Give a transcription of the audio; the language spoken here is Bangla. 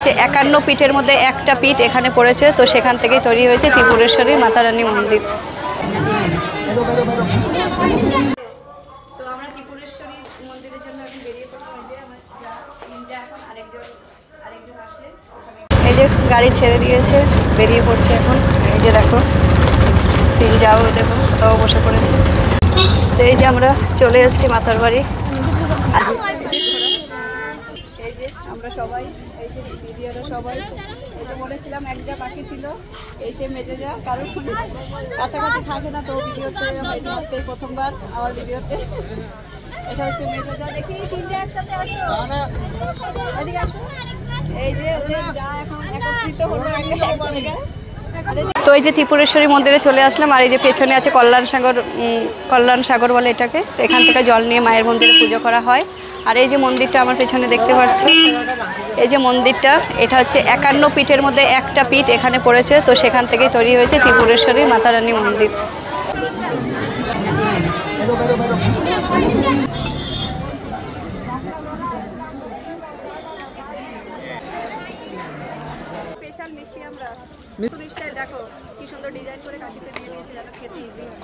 51 পীঠের মধ্যে একটা পীঠ এখানে পড়েছে, তো সেখান থেকেই তৈরি হয়েছে ত্রিপুরেশ্বরী মাতারানী মন্দির। তো আমরা ত্রিপুরেশ্বরী মন্দিরের জন্য এখন বেরিয়ে পড়লাম। আরেকজন আছে, এই যে গাড়ি ছেড়ে দিয়েছে, বেরিয়ে পড়ছে এখন। এই যে দেখো যাও, দেখো তাও বসে পড়েছে। তো এই যে আমরা চলে এসেছি মাতার বাড়ি। এই যে আমরা সবাই, এই যে দিদিরা সবাই, এটা বলেছিলাম এক যা বাকি ছিল, এই সে মেজে যা, কারোর ফোনে কাছাকাছি থাকে না, তো ভিডিওতে হয়তো আজকেই প্রথমবার আমার ভিডিওতে। এটা হচ্ছে মেজে যা। দেখি তিনটা একসাথে আসো, এদিকে আসো। এই যে যা এখন একত্রিত হলো এক জায়গায়। তো এই যে ত্রিপুরেশ্বরী মন্দিরে চলে আসলাম, আর এই যে পেছনে আছে কল্যাণ সাগর বলে এটাকে। তো এখান থেকে জল নিয়ে মায়ের মন্দিরে পুজো করা হয়। আর এই যে মন্দিরটা আমার পেছনে দেখতে পাচ্ছ, এই যে মন্দিরটা, এটা হচ্ছে 51 পীঠের মধ্যে একটা পীঠ এখানে পড়েছে, তো সেখান থেকেই তৈরি হয়েছে ত্রিপুরেশ্বরী মাতারানী মন্দির। স্পেশাল মিষ্টি আমরা মিষ্টিটাই দেখো কি সুন্দর ডিজাইন করে কাটিতে দিয়ে দিয়েছি, যেন খেতে ইজি হয়।